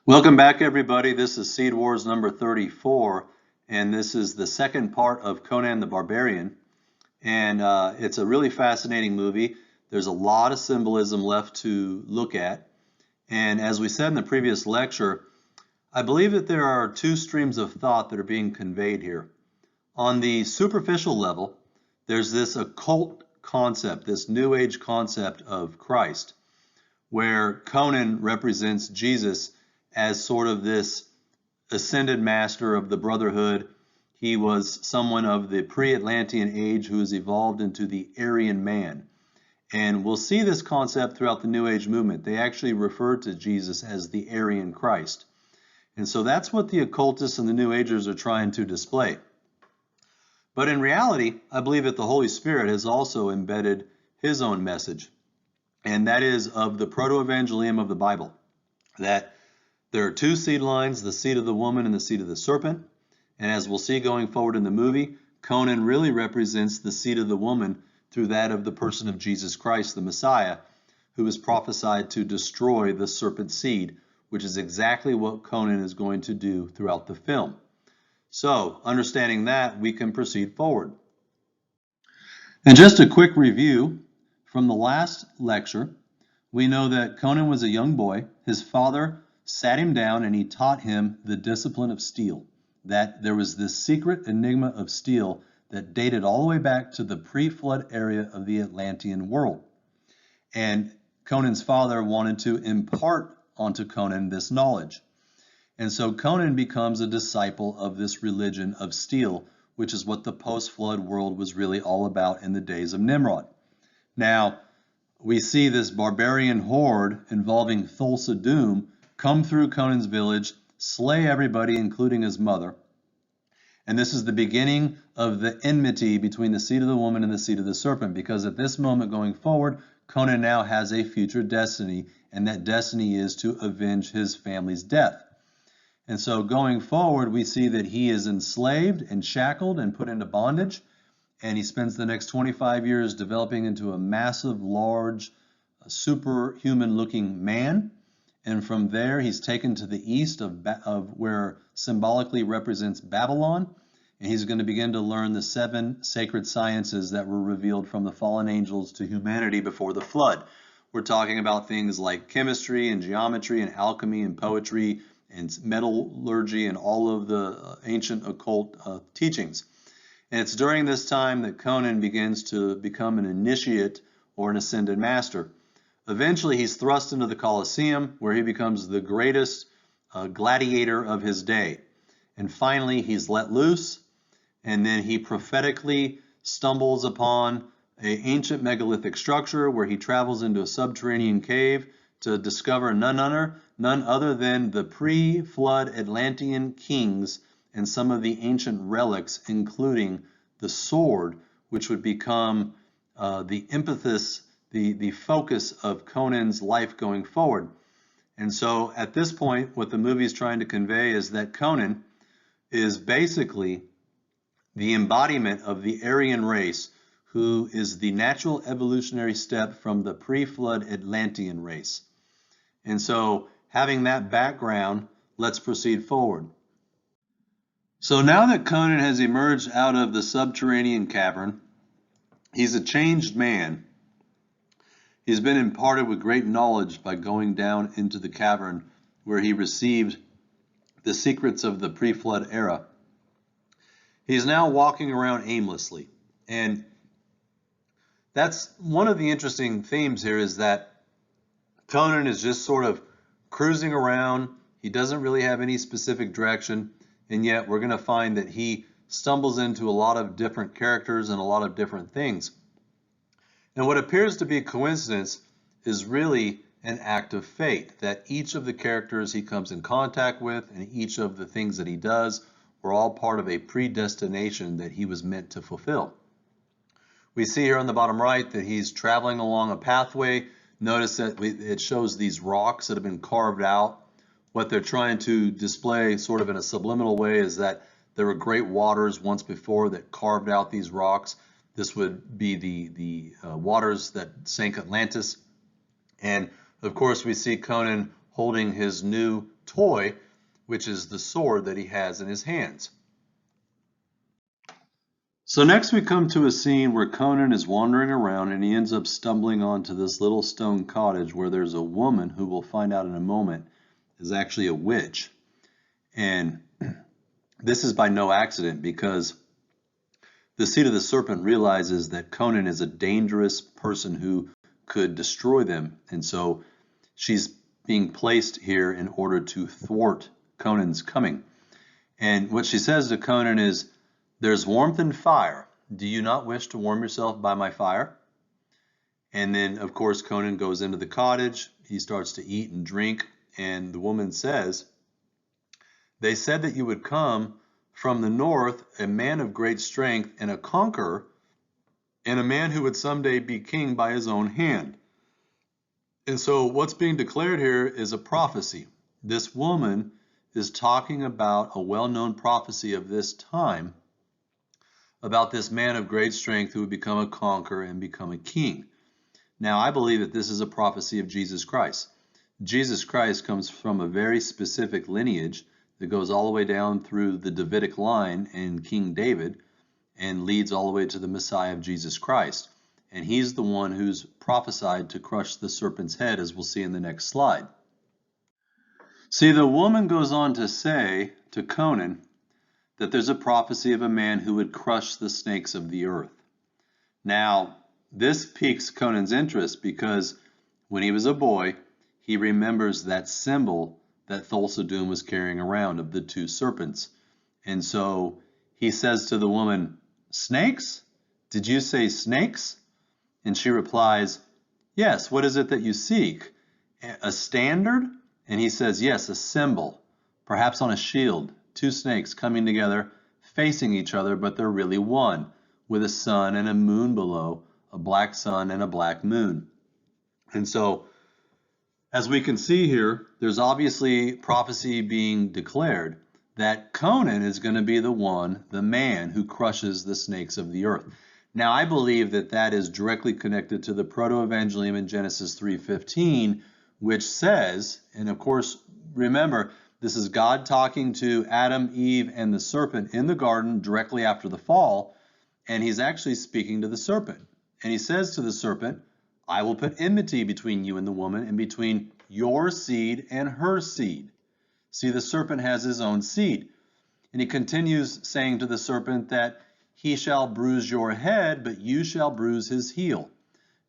Welcome back, everybody. This is Seed Wars number 34, and this is the second part of Conan the Barbarian. And it's a really fascinating movie. There's a lot of symbolism left to look at. And as we said in the previous lecture, I believe that there are two streams of thought that are being conveyed here. On the superficial level, there's this occult concept, this New Age concept of Christ, where Conan represents Jesus as sort of this ascended master of the Brotherhood. He was someone of the pre-Atlantean age who has evolved into the Aryan man. And we'll see this concept throughout the New Age movement. They actually refer to Jesus as the Aryan Christ. And so that's what the occultists and the New Agers are trying to display. But in reality, I believe that the Holy Spirit has also embedded his own message. And that is of the proto-evangelium of the Bible, that there are two seed lines, the seed of the woman and the seed of the serpent. And as we'll see going forward in the movie, Conan really represents the seed of the woman through that of the person of Jesus Christ, the Messiah, who is prophesied to destroy the serpent seed, which is exactly what Conan is going to do throughout the film. So, understanding that, we can proceed forward. And just a quick review from the last lecture, we know that Conan was a young boy. His father sat him down and he taught him the discipline of steel, that there was this secret enigma of steel that dated all the way back to the pre-flood area of the Atlantean world. And Conan's father wanted to impart onto Conan this knowledge. And so Conan becomes a disciple of this religion of steel, which is what the post-flood world was really all about in the days of Nimrod. Now, we see this barbarian horde involving Thulsa Doom come through Conan's village, slay everybody, including his mother. And this is the beginning of the enmity between the seed of the woman and the seed of the serpent, because at this moment going forward, Conan now has a future destiny, and that destiny is to avenge his family's death. And so going forward, we see that he is enslaved and shackled and put into bondage, and he spends the next 25 years developing into a massive, large, superhuman-looking man. And from there, he's taken to the east of where symbolically represents Babylon, and he's going to begin to learn the 7 sacred sciences that were revealed from the fallen angels to humanity before the flood. We're talking about things like chemistry and geometry and alchemy and poetry and metallurgy and all of the ancient occult teachings. And it's during this time that Conan begins to become an initiate or an ascended master. Eventually, he's thrust into the Colosseum, where he becomes the greatest gladiator of his day. And finally, he's let loose, and then he prophetically stumbles upon an ancient megalithic structure where he travels into a subterranean cave to discover none other than the pre-flood Atlantean kings and some of the ancient relics, including the sword, which would become the impetus, the focus of Conan's life going forward. And so at this point, what the movie is trying to convey is that Conan is basically the embodiment of the Aryan race, who is the natural evolutionary step from the pre-flood Atlantean race. And so having that background, let's proceed forward. So now that Conan has emerged out of the subterranean cavern, he's a changed man. He's been imparted with great knowledge by going down into the cavern where he received the secrets of the pre-flood era. He's now walking around aimlessly. And that's one of the interesting themes here, is that Conan is just sort of cruising around. He doesn't really have any specific direction. And yet we're going to find that he stumbles into a lot of different characters and a lot of different things. And what appears to be a coincidence is really an act of fate, that each of the characters he comes in contact with and each of the things that he does were all part of a predestination that he was meant to fulfill. We see here on the bottom right that he's traveling along a pathway. Notice that it shows these rocks that have been carved out. What they're trying to display sort of in a subliminal way is that there were great waters once before that carved out these rocks. This would be the waters that sank Atlantis. And of course, we see Conan holding his new toy, which is the sword that he has in his hands. So next we come to a scene where Conan is wandering around and he ends up stumbling onto this little stone cottage where there's a woman who we'll find out in a moment is actually a witch. And this is by no accident, because the seed of the serpent realizes that Conan is a dangerous person who could destroy them. And so she's being placed here in order to thwart Conan's coming. And what she says to Conan is, "There's warmth and fire. Do you not wish to warm yourself by my fire?" And then, of course, Conan goes into the cottage. He starts to eat and drink. And the woman says, "They said that you would come from the north, a man of great strength and a conqueror, and a man who would someday be king by his own hand." And so what's being declared here is a prophecy. This woman is talking about a well-known prophecy of this time about this man of great strength who would become a conqueror and become a king. Now, I believe that this is a prophecy of Jesus Christ. Jesus Christ comes from a very specific lineage that goes all the way down through the Davidic line and King David and leads all the way to the Messiah of Jesus Christ. And he's the one who's prophesied to crush the serpent's head, as we'll see in the next slide. See, the woman goes on to say to Conan that there's a prophecy of a man who would crush the snakes of the earth. Now, this piques Conan's interest because when he was a boy, he remembers that symbol that Thulsa was carrying around of the two serpents. And so he says to the woman, "Snakes? Did you say snakes?" And she replies, "Yes, what is it that you seek? A standard?" And he says, "Yes, a symbol, perhaps on a shield, two snakes coming together, facing each other, but they're really one, with a sun and a moon below, a black sun and a black moon." And so, as we can see here, there's obviously prophecy being declared that Conan is going to be the one, the man who crushes the snakes of the earth. Now, I believe that that is directly connected to the proto-evangelium in Genesis 3:15, which says, and of course, remember, this is God talking to Adam, Eve, and the serpent in the garden directly after the fall, and he's actually speaking to the serpent. And he says to the serpent, "I will put enmity between you and the woman, and between your seed and her seed." See, the serpent has his own seed. And he continues saying to the serpent that he shall bruise your head, but you shall bruise his heel.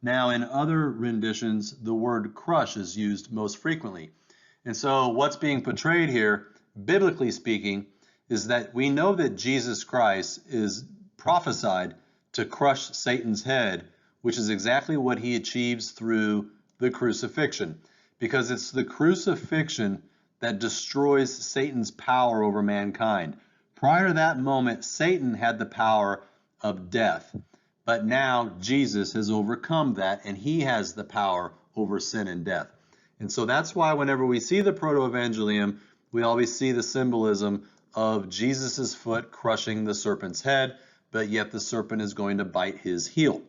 Now, in other renditions, the word crush is used most frequently. And so what's being portrayed here, biblically speaking, is that we know that Jesus Christ is prophesied to crush Satan's head, which is exactly what he achieves through the crucifixion, because it's the crucifixion that destroys Satan's power over mankind. Prior to that moment, Satan had the power of death, but now Jesus has overcome that, and he has the power over sin and death. And so that's why whenever we see the proto-evangelium, we always see the symbolism of Jesus's foot crushing the serpent's head, but yet the serpent is going to bite his heel.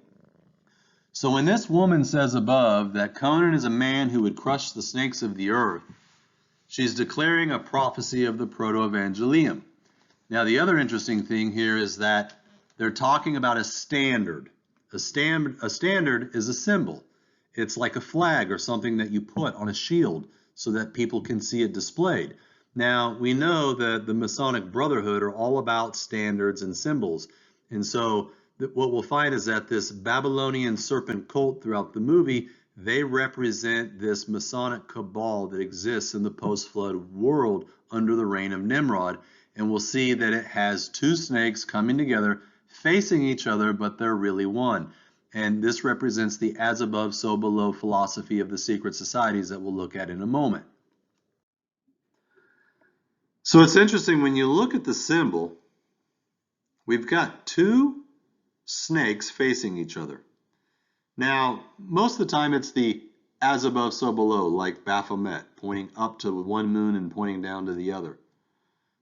So when this woman says above that Conan is a man who would crush the snakes of the earth, she's declaring a prophecy of the proto-evangelium. Now, the other interesting thing here is that they're talking about a standard. A standard is a symbol. It's like a flag or something that you put on a shield so that people can see it displayed. Now, we know that the Masonic Brotherhood are all about standards and symbols. And so what we'll find is that this Babylonian serpent cult throughout the movie, they represent this Masonic cabal that exists in the post-flood world under the reign of Nimrod. And we'll see that it has two snakes coming together, facing each other, but they're really one. And this represents the as above, so below philosophy of the secret societies that we'll look at in a moment. So it's interesting when you look at the symbol, we've got two snakes facing each other. Now, most of the time it's the as above, so below, like Baphomet, pointing up to one moon and pointing down to the other.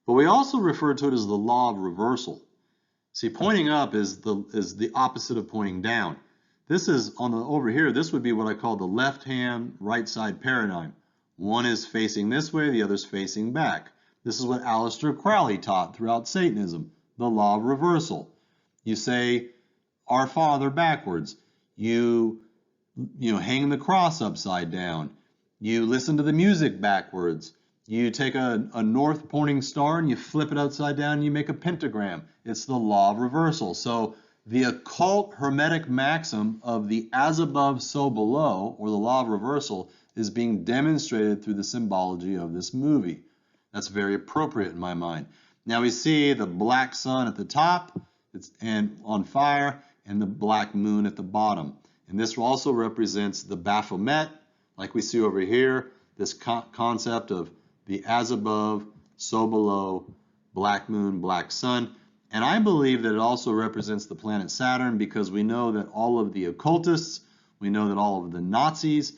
But we also refer to it as the law of reversal. See, pointing up is the opposite of pointing down. This is over here, this would be what I call the left hand, right side paradigm. One is facing this way, the other's facing back. This is what Aleister Crowley taught throughout Satanism, the law of reversal. You say, Our Father backwards. You hang the cross upside down. You listen to the music backwards. You take a north pointing star and you flip it upside down and you make a pentagram. It's the law of reversal. So the occult hermetic maxim of the as above, so below, or the law of reversal, is being demonstrated through the symbology of this movie. That's very appropriate in my mind. Now we see the black sun at the top and on fire, and the black moon at the bottom. And this also represents the Baphomet, like we see over here, this concept of the as above, so below, black moon, black sun. And I believe that it also represents the planet Saturn, because we know that all of the occultists, we know that all of the Nazis,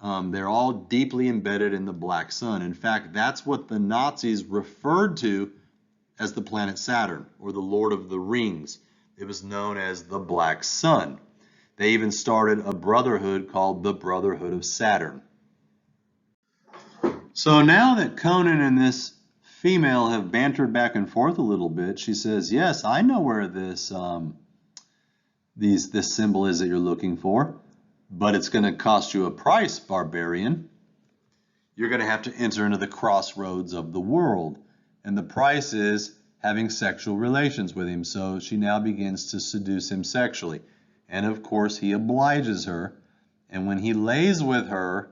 they're all deeply embedded in the black sun. In fact, that's what the Nazis referred to as the planet Saturn, or the Lord of the Rings. It was known as the Black Sun. They even started a brotherhood called the Brotherhood of Saturn. So now that Conan and this female have bantered back and forth a little bit, she says, yes, I know where this symbol is that you're looking for, but it's going to cost you a price, barbarian. You're going to have to enter into the crossroads of the world. And the price is having sexual relations with him. So she now begins to seduce him sexually. And of course, he obliges her. And when he lays with her,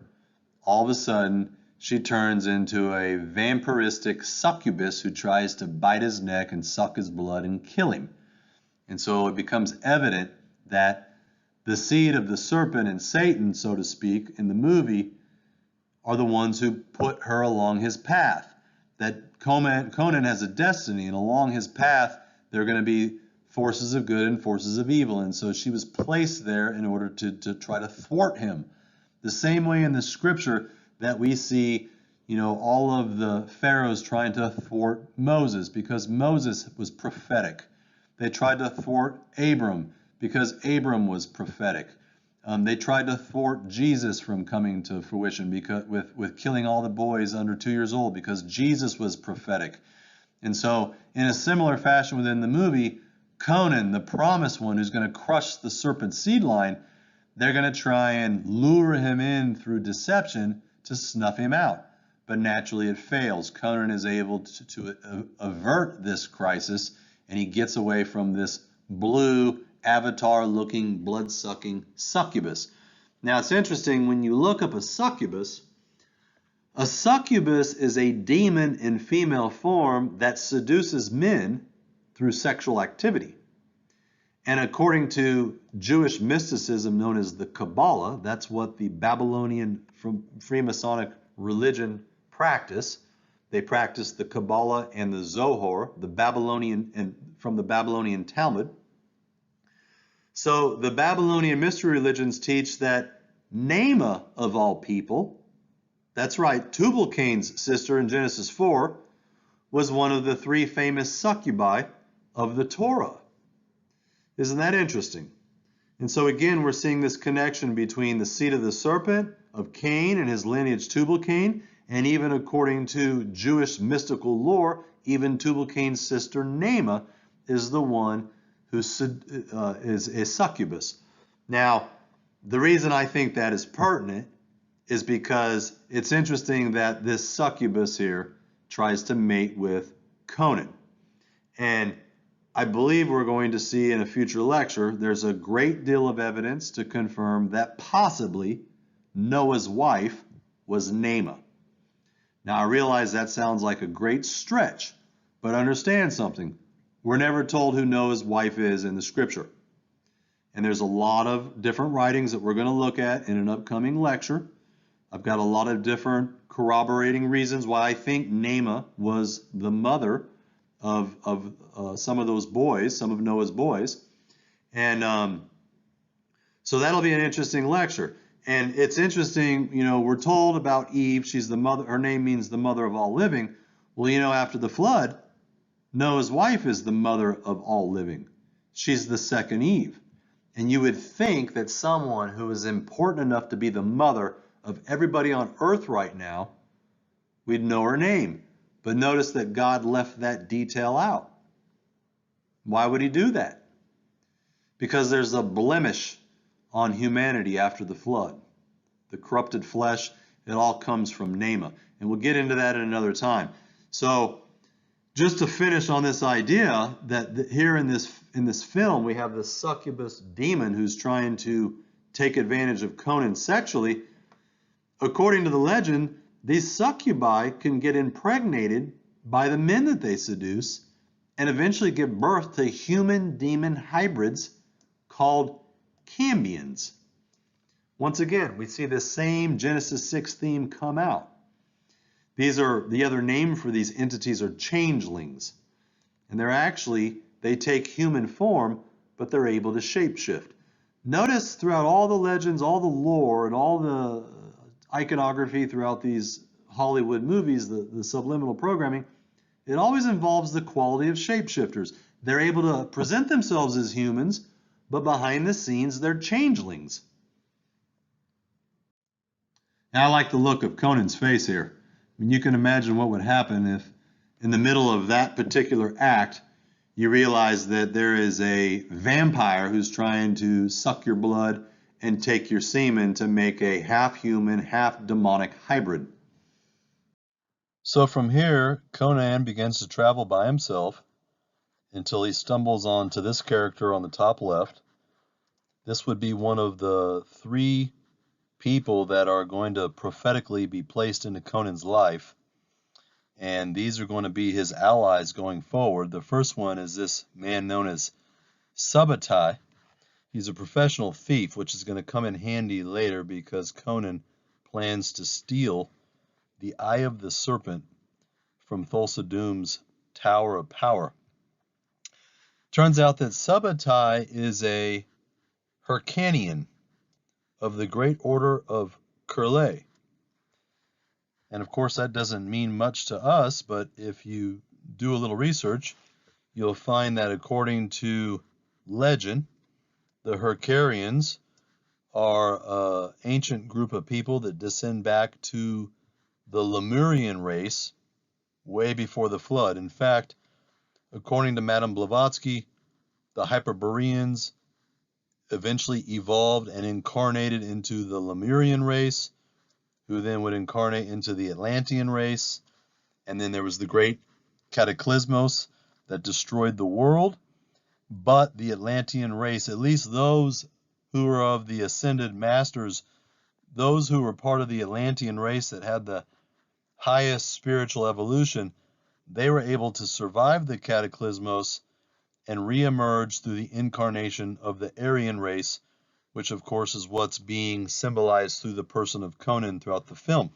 all of a sudden, she turns into a vampiristic succubus who tries to bite his neck and suck his blood and kill him. And so it becomes evident that the seed of the serpent and Satan, so to speak, in the movie, are the ones who put her along his path. That Conan has a destiny, and along his path there are going to be forces of good and forces of evil. And so she was placed there in order to try to thwart him. The same way in the scripture that we see, all of the pharaohs trying to thwart Moses, because Moses was prophetic. They tried to thwart Abram because Abram was prophetic. They tried to thwart Jesus from coming to fruition because with killing all the boys under 2 years old, because Jesus was prophetic. And so in a similar fashion within the movie, Conan, the promised one who's going to crush the serpent seed line, they're going to try and lure him in through deception to snuff him out. But naturally it fails. Conan is able to avert this crisis, and he gets away from this blue avatar-looking, blood-sucking succubus. Now it's interesting, when you look up a succubus is a demon in female form that seduces men through sexual activity. And according to Jewish mysticism known as the Kabbalah, that's what the Babylonian Freemasonic religion practice. They practice the Kabbalah and the Zohar, from the Babylonian Talmud. So the Babylonian mystery religions teach that Naamah, of all people, that's right, Tubal-Cain's sister in Genesis 4, was one of the 3 famous succubi of the Torah. Isn't that interesting? And so again, we're seeing this connection between the seed of the serpent, of Cain and his lineage Tubal-Cain, and even according to Jewish mystical lore, even Tubal-Cain's sister Naamah is the one who is a succubus. Now, the reason I think that is pertinent is because it's interesting that this succubus here tries to mate with Conan. And I believe we're going to see in a future lecture, there's a great deal of evidence to confirm that possibly Noah's wife was Naamah. Now, I realize that sounds like a great stretch, but understand something. We're never told who Noah's wife is in the scripture. And there's a lot of different writings that we're going to look at in an upcoming lecture. I've got a lot of different corroborating reasons why I think Naamah was the mother of some of those boys, some of Noah's boys. And so that'll be an interesting lecture. And it's interesting, we're told about Eve, she's the mother, her name means the mother of all living. Well, after the flood, Noah's wife is the mother of all living. She's the second Eve. And you would think that someone who is important enough to be the mother of everybody on earth right now, we'd know her name. But notice that God left that detail out. Why would he do that? Because there's a blemish on humanity after the flood. The corrupted flesh, it all comes from Nema. And we'll get into that at another time. So just to finish on this idea that here in this film, we have the succubus demon who's trying to take advantage of Conan sexually. According to the legend, these succubi can get impregnated by the men that they seduce and eventually give birth to human-demon hybrids called cambions. Once again, we see the same Genesis 6 theme come out. These are the other name for these entities are changelings. And they take human form, but they're able to shapeshift. Notice throughout all the legends, all the lore, and all the iconography throughout these Hollywood movies, the subliminal programming, it always involves the quality of shapeshifters. They're able to present themselves as humans, but behind the scenes, they're changelings. Now, I like the look of Conan's face here. I mean, you can imagine what would happen if, in the middle of that particular act, you realize that there is a vampire who's trying to suck your blood and take your semen to make a half-human, half-demonic hybrid. So from here, Conan begins to travel by himself until he stumbles onto this character on the top left. This would be one of the 3 people that are going to prophetically be placed into Conan's life. And these are going to be his allies going forward. The first one is this man known as Subotai. He's a professional thief, which is going to come in handy later because Conan plans to steal the Eye of the Serpent from Thulsa Doom's Tower of Power. Turns out that Subotai is a Hyrcanian of the Great Order of Curlay. And of course that doesn't mean much to us, but if you do a little research, you'll find that according to legend, the Hyrcanians are an ancient group of people that descend back to the Lemurian race way before the flood. In fact, according to Madame Blavatsky, the Hyperboreans eventually evolved and incarnated into the Lemurian race, who then would incarnate into the Atlantean race. And then there was the great cataclysmos that destroyed the world. But the Atlantean race, at least those who were of the ascended masters, those who were part of the Atlantean race that had the highest spiritual evolution, they were able to survive the cataclysmos and reemerge through the incarnation of the Aryan race, which of course is what's being symbolized through the person of Conan throughout the film.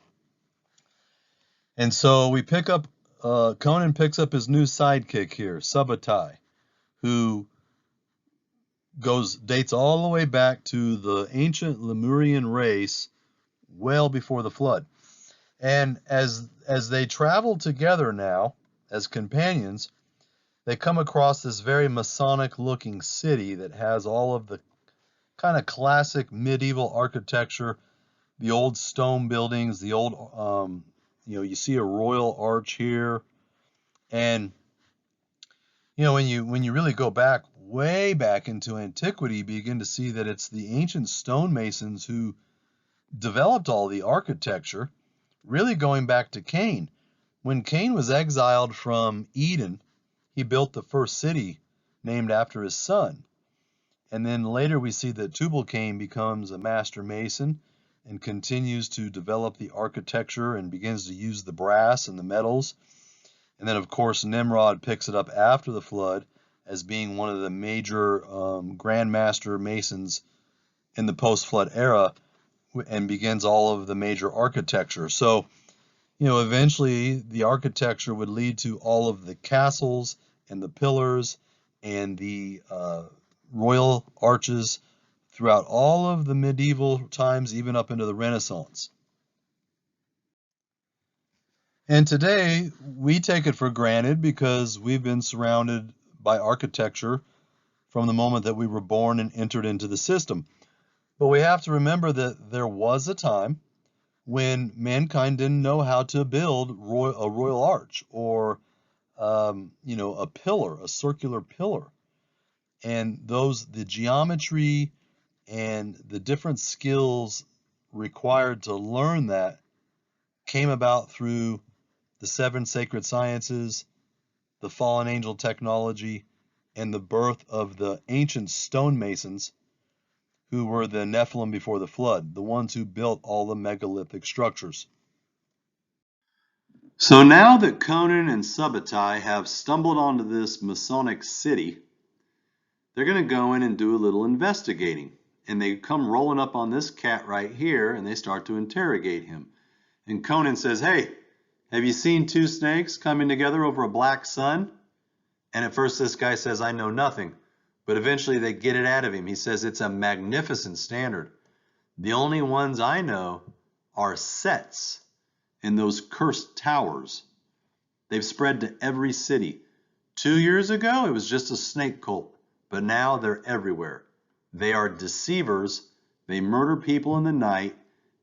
And so we pick up, Conan picks up his new sidekick here, Subotai, who dates all the way back to the ancient Lemurian race well before the flood. And as they travel together now as companions, they come across this very Masonic looking city that has all of the kind of classic medieval architecture, the old stone buildings, the old, you see a royal arch here. And, when you really go back, way back into antiquity, you begin to see that it's the ancient stonemasons who developed all the architecture, really going back to Cain. When Cain was exiled from Eden, he built the first city named after his son. And then later we see that Tubal-Cain becomes a master mason and continues to develop the architecture and begins to use the brass and the metals. And then, of course, Nimrod picks it up after the flood as being one of the major grandmaster masons in the post-flood era and begins all of the major architecture. So, eventually the architecture would lead to all of the castles and the pillars and the royal arches throughout all of the medieval times, even up into the Renaissance. And today, we take it for granted because we've been surrounded by architecture from the moment that we were born and entered into the system. But we have to remember that there was a time when mankind didn't know how to build a royal arch or a pillar, a circular pillar. And the geometry and the different skills required to learn that came about through the 7 sacred sciences, the fallen angel technology, and the birth of the ancient stonemasons, who were the Nephilim before the flood, the ones who built all the megalithic structures. So now that Conan and Subotai have stumbled onto this Masonic city, they're going to go in and do a little investigating. And they come rolling up on this cat right here, and they start to interrogate him. And Conan says, "Hey, have you seen 2 snakes coming together over a black sun?" And at first this guy says, "I know nothing." But eventually they get it out of him. He says, "It's a magnificent standard. The only ones I know are sets in those cursed towers. They've spread to every city. 2 years ago, it was just a snake cult, but now they're everywhere. They are deceivers. They murder people in the night.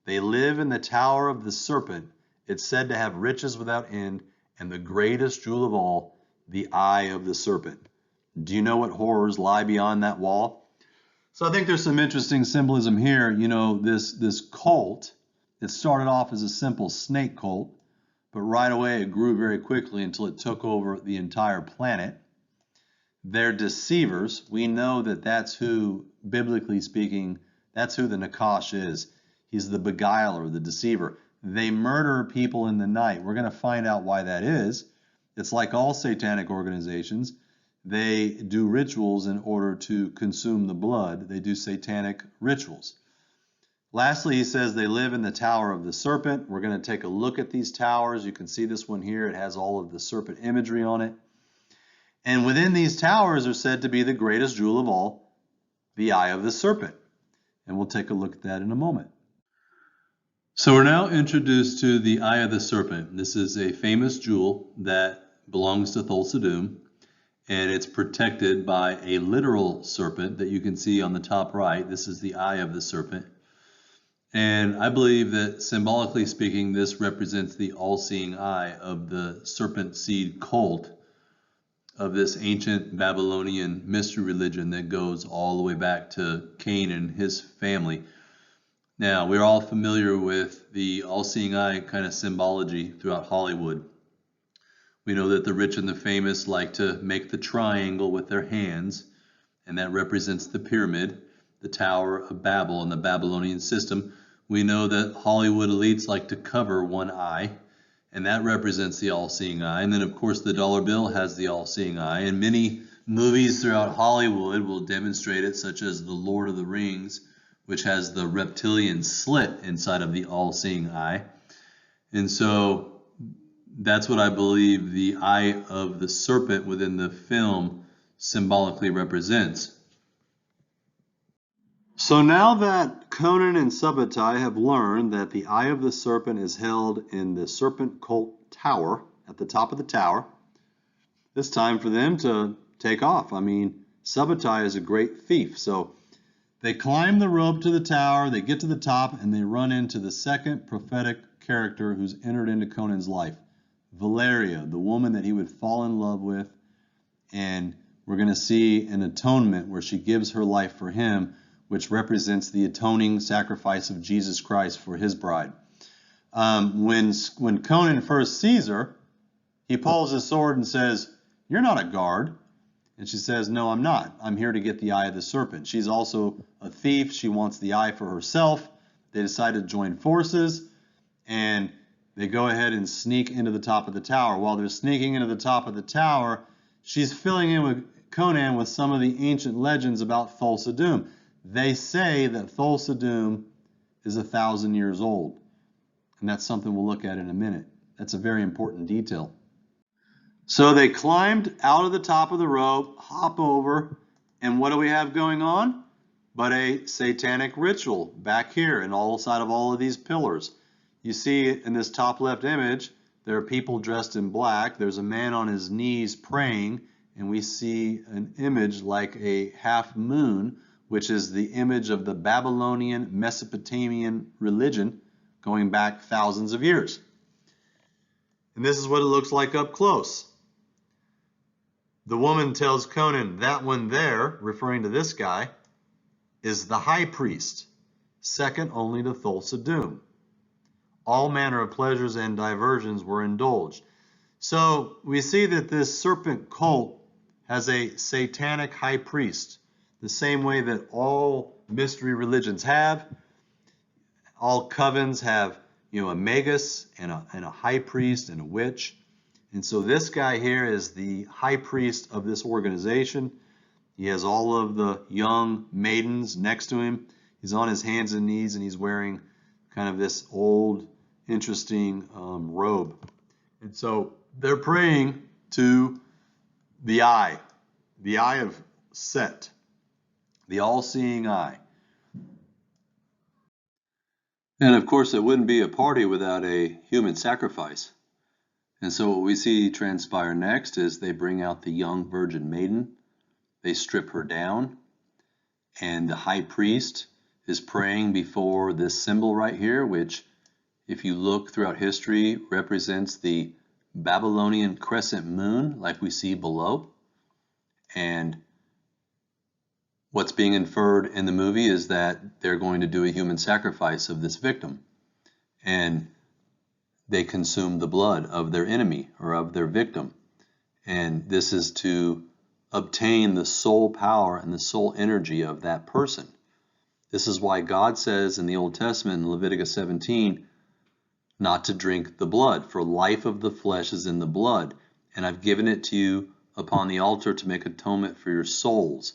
They live in the tower of the Serpent. It's said to have riches without end, and the greatest jewel of all, the eye of the serpent. Do you know what horrors lie beyond that wall?" So I think there's some interesting symbolism here. This cult, it started off as a simple snake cult, but right away it grew very quickly until it took over the entire planet. They're deceivers. We know that that's who, biblically speaking, that's who the Nakash is. He's the beguiler, the deceiver. They murder people in the night. We're going to find out why that is. It's like all satanic organizations. They do rituals in order to consume the blood. They do satanic rituals. Lastly, he says they live in the Tower of the Serpent. We're going to take a look at these towers. You can see this one here. It has all of the serpent imagery on it. And within these towers are said to be the greatest jewel of all, the eye of the serpent. And we'll take a look at that in a moment. So we're now introduced to the eye of the serpent. This is a famous jewel that belongs to Thulsa Doom, and it's protected by a literal serpent that you can see on the top right. This is the eye of the serpent. And I believe that, symbolically speaking, this represents the all-seeing eye of the serpent seed cult of this ancient Babylonian mystery religion that goes all the way back to Cain and his family. Now, we're all familiar with the all-seeing eye kind of symbology throughout Hollywood. We know that the rich and the famous like to make the triangle with their hands, and that represents the pyramid, the Tower of Babel, and the Babylonian system. We know that Hollywood elites like to cover one eye, and that represents the all-seeing eye. And then, of course, the dollar bill has the all-seeing eye, and many movies throughout Hollywood will demonstrate it, such as The Lord of the Rings, which has the reptilian slit inside of the all-seeing eye. And so that's what I believe the eye of the serpent within the film symbolically represents. So now that Conan and Subotai have learned that the eye of the serpent is held in the serpent cult tower, at the top of the tower, it's time for them to take off. I mean, Subotai is a great thief, so they climb the rope to the tower, they get to the top, and they run into the second prophetic character who's entered into Conan's life, Valeria, the woman that he would fall in love with. And we're going to see an atonement where she gives her life for him, which represents the atoning sacrifice of Jesus Christ for his bride. When Conan first sees her, he pulls his sword and says, "You're not a guard." And she says, "No, I'm not. I'm here to get the eye of the serpent." She's also a thief. She wants the eye for herself. They decide to join forces, and they go ahead and sneak into the top of the tower. While they're sneaking into the top of the tower, she's filling in with Conan with some of the ancient legends about Thulsa Doom. They say that Thulsa Doom is 1,000 years old, and that's something we'll look at in a minute. That's a very important detail. So they climbed out of the top of the rope, hop over, and what do we have going on? But a satanic ritual back here and all side of all of these pillars. You see in this top left image, there are people dressed in black. There's a man on his knees praying, and we see an image like a half moon, which is the image of the Babylonian Mesopotamian religion, going back thousands of years. And this is what it looks like up close. The woman tells Conan, that one there, referring to this guy, is the high priest, second only to Thulsa Doom. All manner of pleasures and diversions were indulged. So we see that this serpent cult has a satanic high priest, the same way that all mystery religions have. All covens have, a magus and a high priest and a witch. And so this guy here is the high priest of this organization. He has all of the young maidens next to him. He's on his hands and knees, and he's wearing kind of this old, interesting robe. And so they're praying to the eye of Set, the all-seeing eye. And of course, it wouldn't be a party without a human sacrifice. And so what we see transpire next is they bring out the young virgin maiden. They strip her down, and the high priest is praying before this symbol right here, which, if you look throughout history, represents the Babylonian crescent moon, like we see below. And what's being inferred in the movie is that they're going to do a human sacrifice of this victim. And they consume the blood of their enemy or of their victim. And this is to obtain the soul power and the soul energy of that person. This is why God says in the Old Testament, in Leviticus 17, not to drink the blood, for life of the flesh is in the blood, and I've given it to you upon the altar to make atonement for your souls.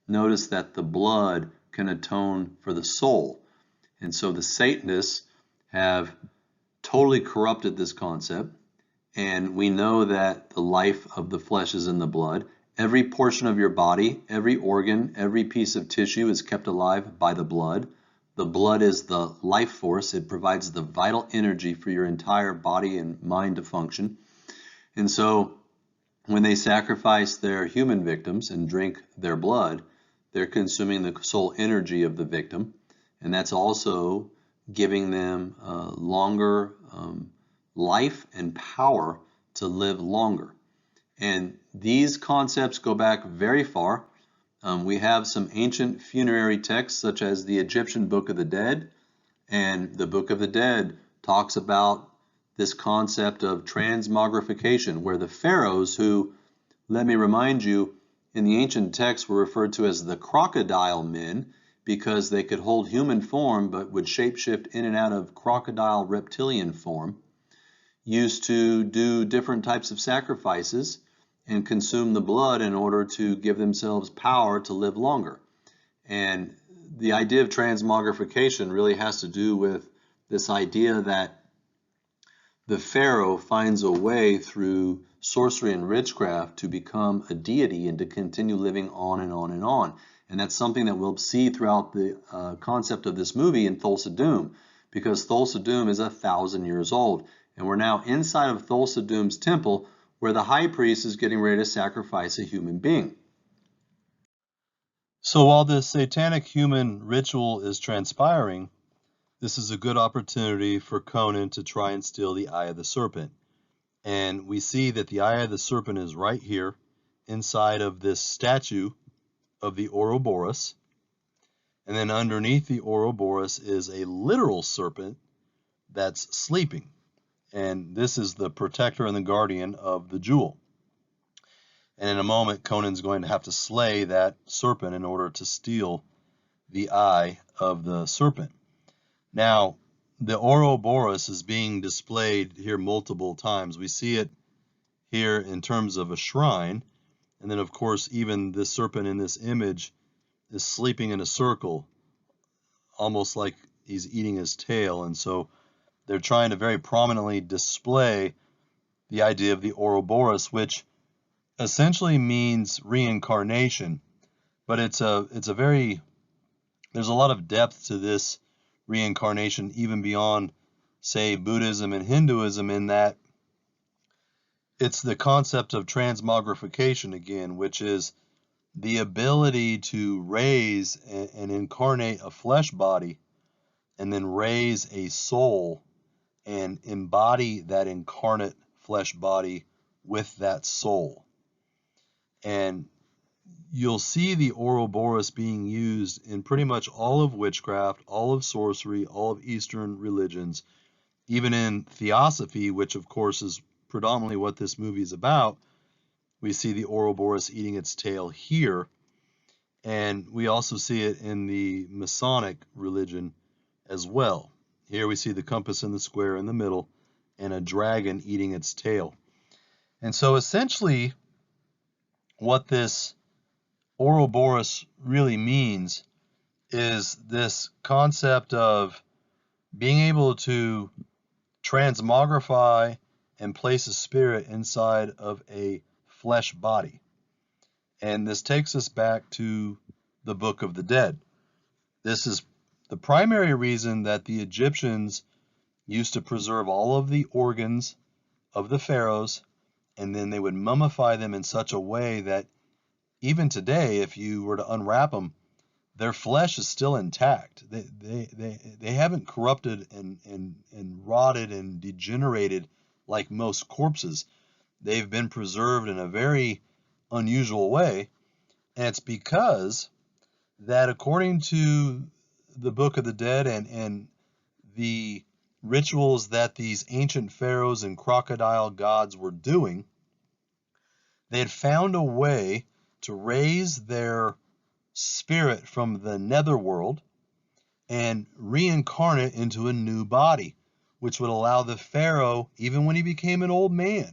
Notice that the blood can atone for the soul. And so the Satanists have totally corrupted this concept, and we know that the life of the flesh is in the blood. Every portion of your body, every organ, every piece of tissue is kept alive by the blood. The blood is the life force. It provides the vital energy for your entire body and mind to function. And so when they sacrifice their human victims and drink their blood, they're consuming the soul energy of the victim. And that's also giving them longer life and power to live longer. And these concepts go back very far. We have some ancient funerary texts, such as the Egyptian Book of the Dead. And the Book of the Dead talks about this concept of transmogrification, where the pharaohs, who, let me remind you, in the ancient texts were referred to as the crocodile men, because they could hold human form but would shapeshift in and out of crocodile reptilian form, used to do different types of sacrifices and consume the blood in order to give themselves power to live longer. And the idea of transmogrification really has to do with this idea that the pharaoh finds a way through sorcery and witchcraft to become a deity and to continue living on and on and on. And that's something that we'll see throughout the concept of this movie in Thulsa Doom, because Thulsa Doom is 1,000 years old. And we're now inside of Thulsa Doom's temple, where the high priest is getting ready to sacrifice a human being. So while this satanic human ritual is transpiring, this is a good opportunity for Conan to try and steal the eye of the serpent. And we see that the eye of the serpent is right here inside of this statue of the Ouroboros. And then underneath the Ouroboros is a literal serpent that's sleeping. And this is the protector and the guardian of the jewel. And in a moment, Conan's going to have to slay that serpent in order to steal the eye of the serpent. Now, the Ouroboros is being displayed here multiple times. We see it here in terms of a shrine. And then, of course, even this serpent in this image is sleeping in a circle, almost like he's eating his tail. And so they're trying to very prominently display the idea of the Ouroboros, which essentially means reincarnation. But there's a lot of depth to this reincarnation, even beyond, say, Buddhism and Hinduism, in that it's the concept of transmogrification again, which is the ability to raise and incarnate a flesh body and then raise a soul and embody that incarnate flesh body with that soul. And you'll see the Ouroboros being used in pretty much all of witchcraft, all of sorcery, all of Eastern religions, even in theosophy, which of course is predominantly what this movie is about. We see the Ouroboros eating its tail here, and we also see it in the Masonic religion as well. Here we see the compass in the square in the middle and a dragon eating its tail. And so essentially what this Ouroboros really means is this concept of being able to transmogrify and place a spirit inside of a flesh body. And this takes us back to the Book of the Dead. This is the primary reason that the Egyptians used to preserve all of the organs of the pharaohs, and then they would mummify them in such a way that even today, if you were to unwrap them, their flesh is still intact. They haven't corrupted and rotted and degenerated like most corpses. They've been preserved in a very unusual way, and it's because that according to the Book of the Dead and the rituals that these ancient pharaohs and crocodile gods were doing, they had found a way to raise their spirit from the netherworld and reincarnate into a new body, which would allow the pharaoh, even when he became an old man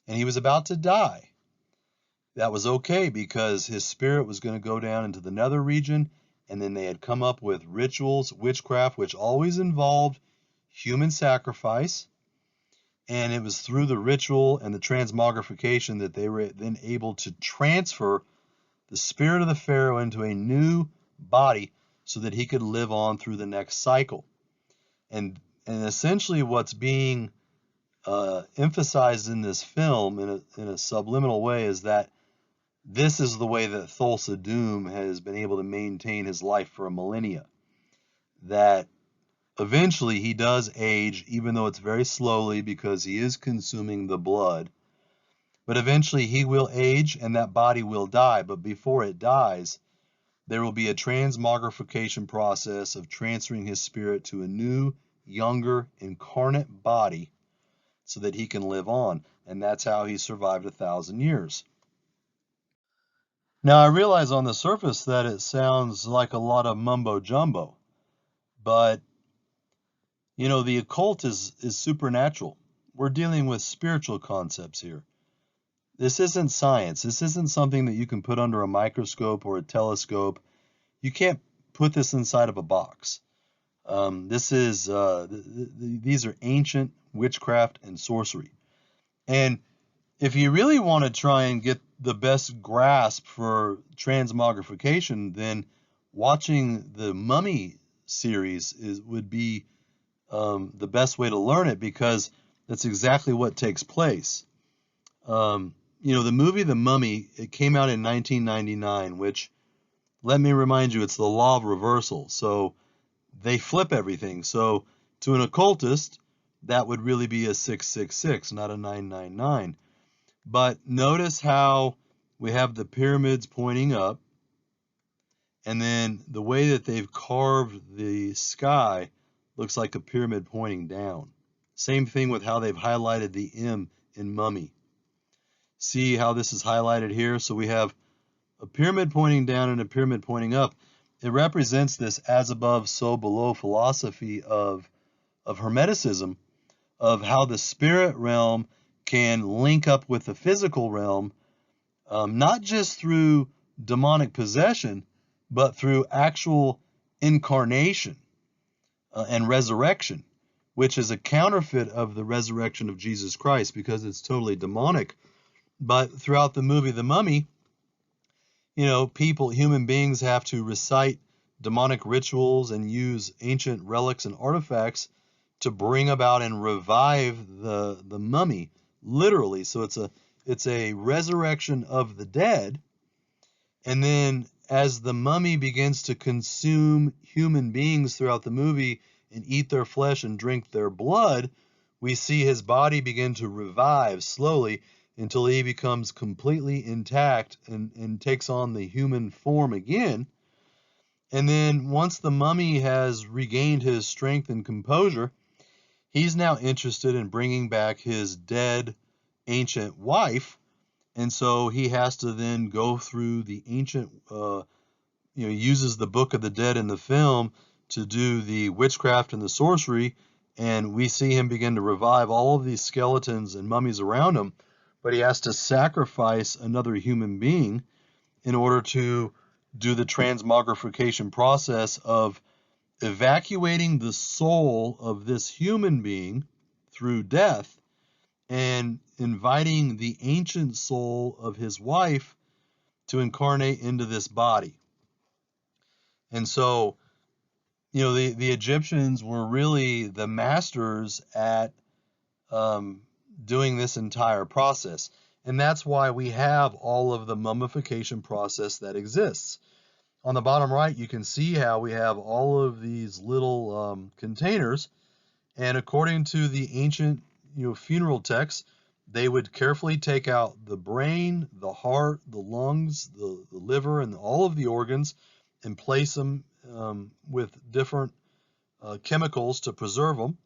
and he was about to die, that was okay because his spirit was going to go down into the nether region. And then they had come up with rituals, witchcraft, which always involved human sacrifice. And it was through the ritual and the transmogrification that they were then able to transfer the spirit of the pharaoh into a new body so that he could live on through the next cycle. And essentially what's being emphasized in this film in a subliminal way is that this is the way that Thulsa Doom has been able to maintain his life for a millennia. That eventually he does age, even though it's very slowly because he is consuming the blood. But eventually he will age and that body will die. But before it dies, there will be a transmogrification process of transferring his spirit to a new, younger, incarnate body so that he can live on. And that's how he survived 1,000 years. Now, I realize on the surface that it sounds like a lot of mumbo jumbo, but you know, the occult is supernatural. We're dealing with spiritual concepts here. This isn't science. This isn't something that you can put under a microscope or a telescope. You can't put this inside of a box. These are ancient witchcraft and sorcery. And if you really want to try and get the best grasp for transmogrification, then watching the Mummy series would be the best way to learn it, because that's exactly what takes place. You know, the movie The Mummy, it came out in 1999, which, let me remind you, it's the law of reversal. So they flip everything. So to an occultist, that would really be a 666, not a 999. But notice how we have the pyramids pointing up, and then the way that they've carved the sky looks like a pyramid pointing down. Same thing with how they've highlighted the M in Mummy. See how this is highlighted here? So we have a pyramid pointing down and a pyramid pointing up. It represents this as above, so below philosophy of Hermeticism, of how the spirit realm can link up with the physical realm, not just through demonic possession, but through actual incarnation and resurrection, which is a counterfeit of the resurrection of Jesus Christ because it's totally demonic. But throughout the movie The Mummy, you know, human beings have to recite demonic rituals and use ancient relics and artifacts to bring about and revive the mummy, literally. So it's a resurrection of the dead. And then as the mummy begins to consume human beings throughout the movie and eat their flesh and drink their blood, we see his body begin to revive slowly until he becomes completely intact and takes on the human form again. And then once the mummy has regained his strength and composure, he's now interested in bringing back his dead ancient wife. And so he has to then go through the ancient, uses the Book of the Dead in the film to do the witchcraft and the sorcery. And we see him begin to revive all of these skeletons and mummies around him. But he has to sacrifice another human being in order to do the transmogrification process of evacuating the soul of this human being through death and inviting the ancient soul of his wife to incarnate into this body. And so, the Egyptians were really the masters at doing this entire process. And that's why we have all of the mummification process that exists. On the bottom right, you can see how we have all of these little containers. And according to the ancient funeral texts, they would carefully take out the brain, the heart, the lungs, the liver, and all of the organs and place them with different chemicals to preserve them.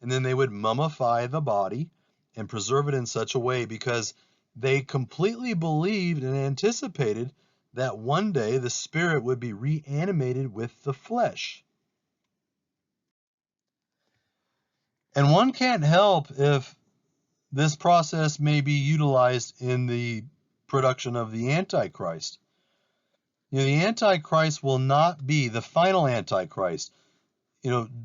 And then they would mummify the body and preserve it in such a way because they completely believed and anticipated that one day the spirit would be reanimated with the flesh. And one can't help if this process may be utilized in the production of the Antichrist. The Antichrist will not be the final Antichrist.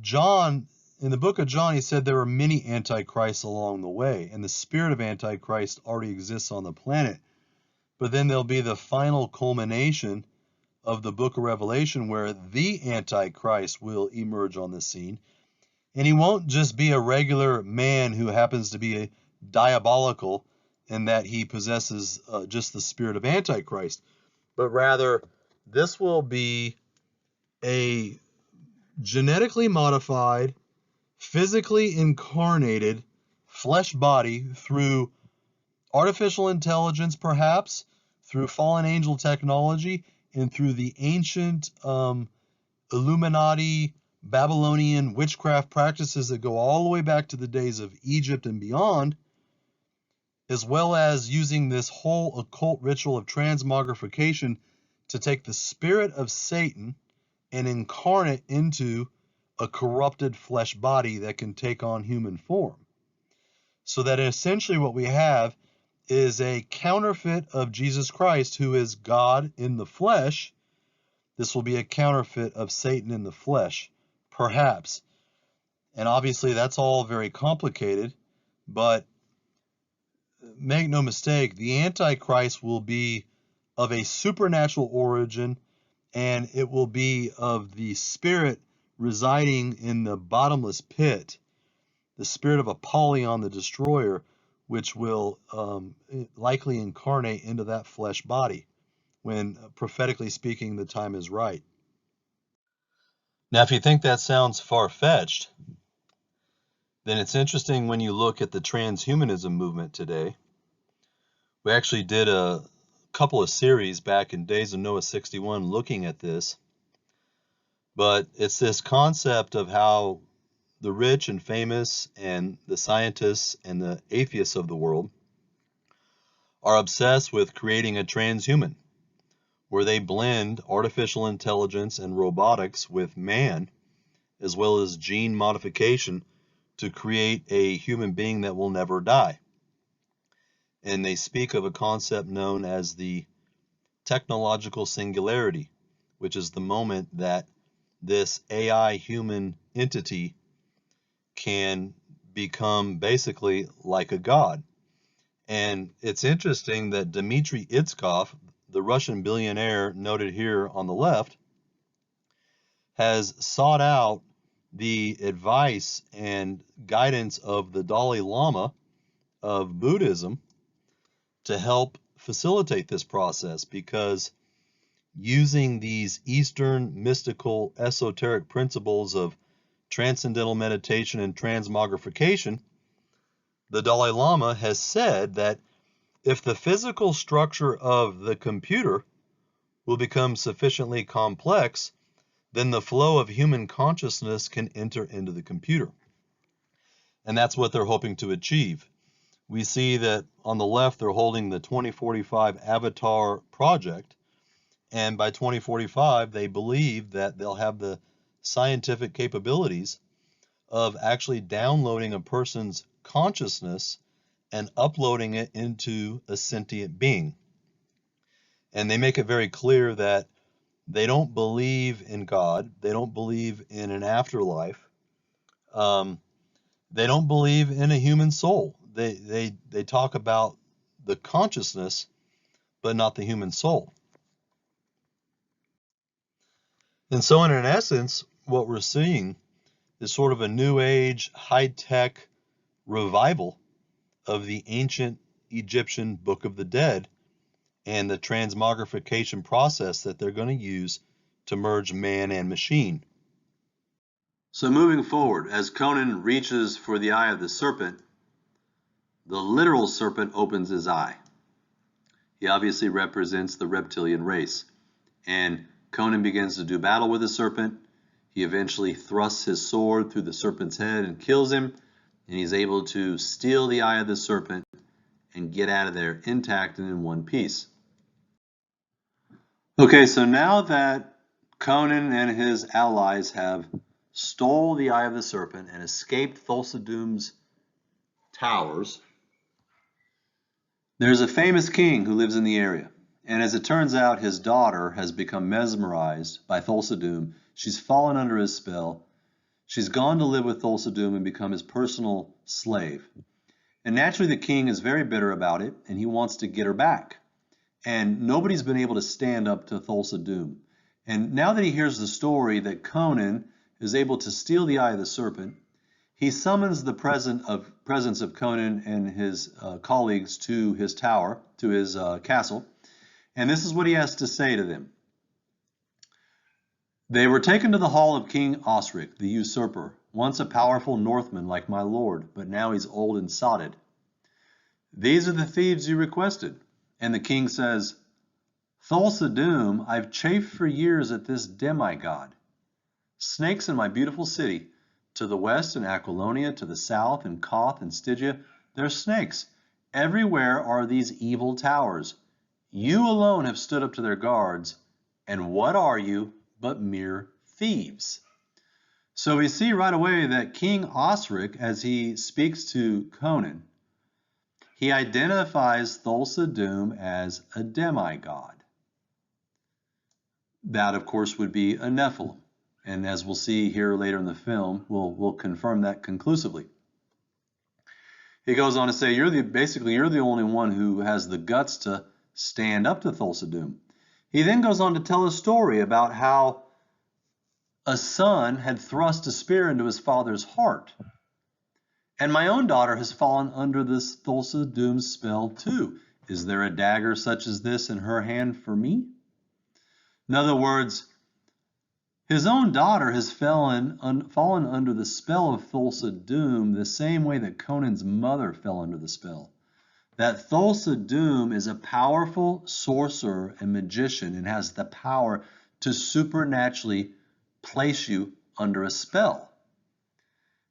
John, in the book of John, he said there were many Antichrists along the way, and the spirit of Antichrist already exists on the planet. But then there'll be the final culmination of the book of Revelation where the Antichrist will emerge on the scene. And he won't just be a regular man who happens to be diabolical in that he possesses just the spirit of Antichrist, but rather this will be a genetically modified, physically incarnated flesh body through artificial intelligence, perhaps, through fallen angel technology, and through the ancient Illuminati Babylonian witchcraft practices that go all the way back to the days of Egypt and beyond, as well as using this whole occult ritual of transmogrification to take the spirit of Satan and incarnate into a corrupted flesh body that can take on human form. So that essentially what we have is a counterfeit of Jesus Christ, who is God in the flesh. This will be a counterfeit of Satan in the flesh, perhaps. And obviously that's all very complicated, but make no mistake, the Antichrist will be of a supernatural origin, and it will be of the spirit residing in the bottomless pit, the spirit of Apollyon the Destroyer, which will likely incarnate into that flesh body when, prophetically speaking, the time is right. Now, if you think that sounds far-fetched, then it's interesting when you look at the transhumanism movement today. We actually did a couple of series back in Days of Noah 61 looking at this, but it's this concept of how the rich and famous and the scientists and the atheists of the world are obsessed with creating a transhuman, where they blend artificial intelligence and robotics with man, as well as gene modification to create a human being that will never die. And they speak of a concept known as the technological singularity, which is the moment that this AI human entity can become basically like a god. And it's interesting that Dmitry Itskov, the Russian billionaire noted here on the left, has sought out the advice and guidance of the Dalai Lama of Buddhism to help facilitate this process, because using these Eastern mystical esoteric principles of transcendental meditation and transmogrification, the Dalai Lama has said that if the physical structure of the computer will become sufficiently complex, then the flow of human consciousness can enter into the computer. And that's what they're hoping to achieve. We see that on the left, they're holding the 2045 Avatar project. And by 2045, they believe that they'll have the scientific capabilities of actually downloading a person's consciousness and uploading it into a sentient being. And they make it very clear that they don't believe in God. They don't believe in an afterlife. They don't believe in a human soul. They talk about the consciousness, but not the human soul. And so in essence, what we're seeing is sort of a new age, high-tech revival of the ancient Egyptian Book of the Dead and the transmogrification process that they're going to use to merge man and machine. So moving forward, as Conan reaches for the eye of the serpent, the literal serpent opens his eye. He obviously represents the reptilian race. And Conan begins to do battle with the serpent. He eventually thrusts his sword through the serpent's head and kills him. And he's able to steal the eye of the serpent and get out of there intact and in one piece. Okay, so now that Conan and his allies have stole the eye of the serpent and escaped Thulsa-Doom's towers, there's a famous king who lives in the area. And as it turns out, his daughter has become mesmerized by Thulsa-Doom. She's fallen under his spell. She's gone to live with Thulsa-Doom and become his personal slave. And naturally, the king is very bitter about it, and he wants to get her back. And nobody's been able to stand up to Thulsa-Doom. And now that he hears the story that Conan is able to steal the eye of the serpent, he summons the presence of Conan and his colleagues to his tower, to his castle. And this is what he has to say to them. They were taken to the hall of King Osric, the usurper, once a powerful Northman like my lord, but now he's old and sotted. These are the thieves you requested. And the king says, Thulsa-Doom, I've chafed for years at this demi-god. Snakes in my beautiful city. To the west in Aquilonia, to the south in Koth and Stygia, there's snakes. Everywhere are these evil towers. You alone have stood up to their guards, and what are you but mere thieves? So we see right away that King Osric, as he speaks to Conan, he identifies Thulsa-Doom as a demigod. That, of course, would be a Nephilim. And as we'll see here later in the film, we'll confirm that conclusively. He goes on to say, you're the only one who has the guts to stand up to Thulsa-Doom. He then goes on to tell a story about how a son had thrust a spear into his father's heart. And my own daughter has fallen under this Thulsa-Doom's spell too. Is there a dagger such as this in her hand for me? In other words, his own daughter has fallen under the spell of Thulsa-Doom the same way that Conan's mother fell under the spell. That Thulsa-Doom is a powerful sorcerer and magician and has the power to supernaturally place you under a spell.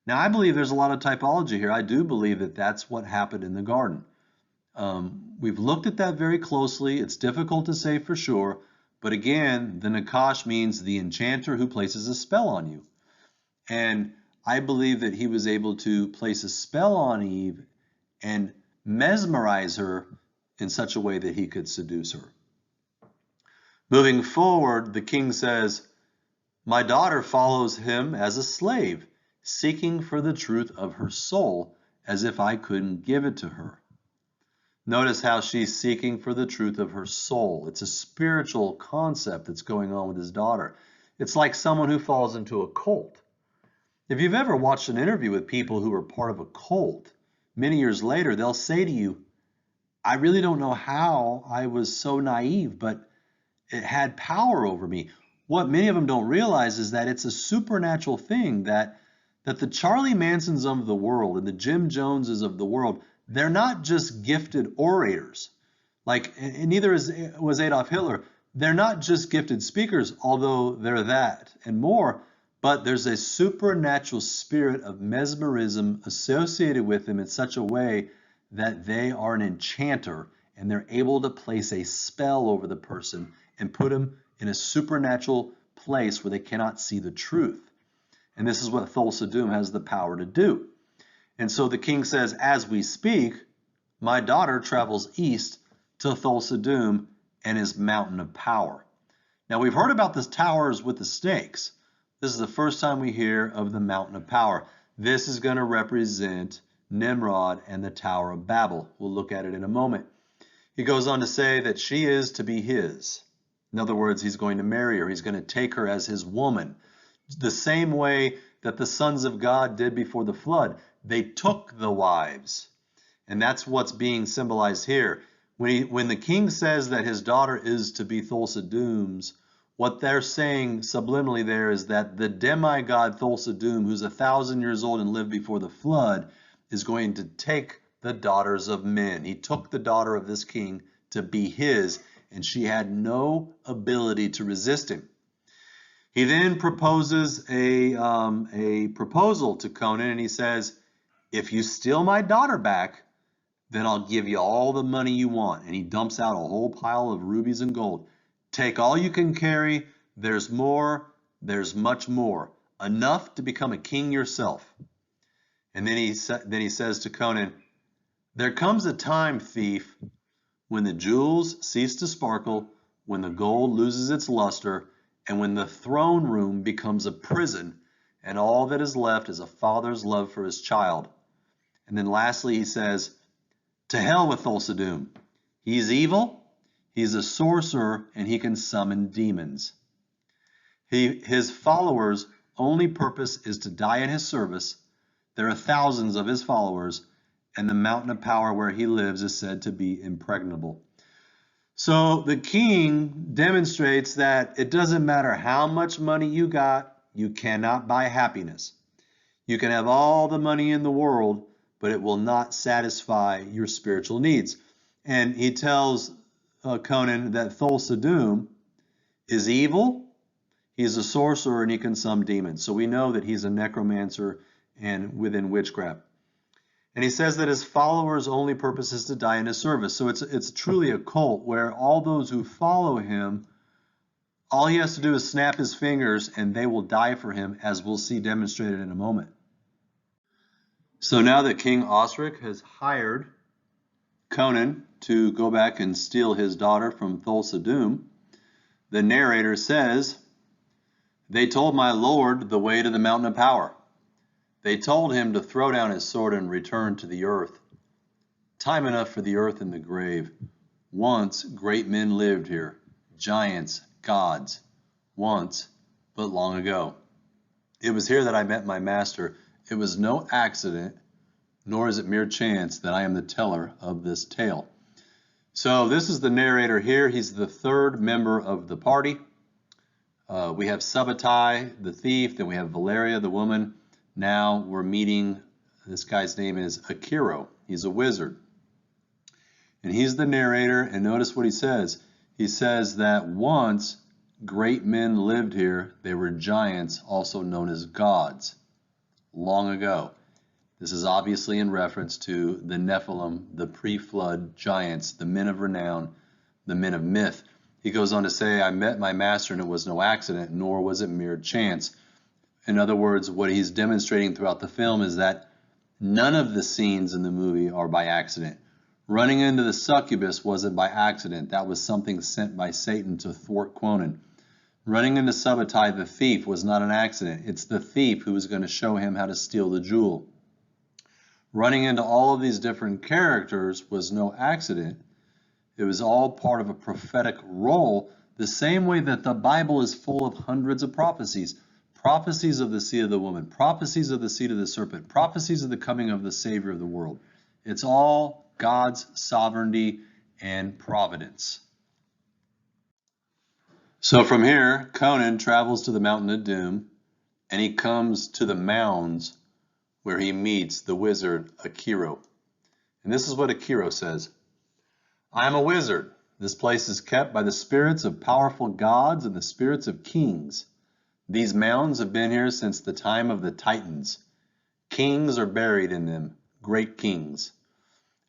Now, I believe there's a lot of typology here. I do believe that that's what happened in the garden. We've looked at that very closely. It's difficult to say for sure. But again, the Nakash means the enchanter who places a spell on you. And I believe that he was able to place a spell on Eve and mesmerize her in such a way that he could seduce her. Moving forward, the king says, my daughter follows him as a slave, seeking for the truth of her soul, as if I couldn't give it to her. Notice how she's seeking for the truth of her soul. It's a spiritual concept that's going on with his daughter. It's like someone who falls into a cult. If you've ever watched an interview with people who are part of a cult, many years later, they'll say to you, I really don't know how I was so naive, but It had power over me. What many of them don't realize is that it's a supernatural thing, that the Charlie Mansons of the world and the Jim Joneses of the world, they're not just gifted orators. And neither was Adolf Hitler. They're not just gifted speakers, although they're that and more, but there's a supernatural spirit of mesmerism associated with them in such a way that they are an enchanter, and they're able to place a spell over the person and put them in a supernatural place where they cannot see the truth. And this is what Thulsa Doom has the power to do. And so the king says, as we speak, my daughter travels east to Thulsa Doom and his mountain of power. Now, we've heard about the towers with the snakes. This is the first time we hear of the mountain of power. This is going to represent Nimrod and the Tower of Babel. We'll look at it in a moment. He goes on to say that she is to be his. In other words, he's going to marry her. He's going to take her as his woman. The same way that the sons of God did before the flood. They took the wives. And that's what's being symbolized here. When the king says that his daughter is to be Thulsa Doom's, what they're saying subliminally there is that the demigod Thulsa Doom, who's 1,000 years old and lived before the flood, is going to take the daughters of men. He took the daughter of this king to be his, and she had no ability to resist him. He then proposes a proposal to Conan, and he says, if you steal my daughter back, then I'll give you all the money you want. And he dumps out a whole pile of rubies and gold. Take all you can carry. There's more. There's much more. Enough to become a king yourself. And then he says to Conan, there comes a time, thief, when the jewels cease to sparkle, when the gold loses its luster, and when the throne room becomes a prison, and all that is left is a father's love for his child. And then lastly, he says, to hell with Thulsa Doom. He's evil, he's a sorcerer, and he can summon demons. His followers' only purpose is to die in his service. There are thousands of his followers, and the mountain of power where he lives is said to be impregnable. So the king demonstrates that it doesn't matter how much money you got, you cannot buy happiness. You can have all the money in the world, but it will not satisfy your spiritual needs. And he tells Conan that Thulsa Doom is evil, he's a sorcerer, and he can summon demons. So we know that he's a necromancer and within witchcraft. And he says that his followers' only purpose is to die in his service. So it's truly a cult where all those who follow him, all he has to do is snap his fingers and they will die for him, as we'll see demonstrated in a moment. So now that King Osric has hired Conan to go back and steal his daughter from Thulsa Doom, the narrator says, they told my lord the way to the mountain of power. They told him to throw down his sword and return to the earth. Time enough for the earth and the grave. Once great men lived here, giants, gods. Once, but long ago. It was here that I met my master. It was no accident, nor is it mere chance that I am the teller of this tale. So this is the narrator here. He's the third member of the party. We have Subotai, the thief. Then we have Valeria, the woman. Now we're meeting, this guy's name is Akiro. He's a wizard. And he's the narrator, and notice what he says. He says that once great men lived here. They were giants, also known as gods, long ago. This is obviously in reference to the Nephilim, the pre-flood giants, the men of renown, the men of myth. He goes on to say, I met my master and it was no accident, nor was it mere chance. In other words, what he's demonstrating throughout the film is that none of the scenes in the movie are by accident. Running into the succubus wasn't by accident. That was something sent by Satan to thwart Conan. Running into Subotai, the thief, was not an accident. It's the thief who was going to show him how to steal the jewel. Running into all of these different characters was no accident. It was all part of a prophetic role, the same way that the Bible is full of hundreds of prophecies. Prophecies of the seed of the woman, prophecies of the seed of the serpent, prophecies of the coming of the Savior of the world. It's all God's sovereignty and providence. So from here, Conan travels to the Mountain of Doom, and he comes to the mounds where he meets the wizard Akiro. And this is what Akiro says. I am a wizard. This place is kept by the spirits of powerful gods and the spirits of kings. These mounds have been here since the time of the Titans. Kings are buried in them, great kings.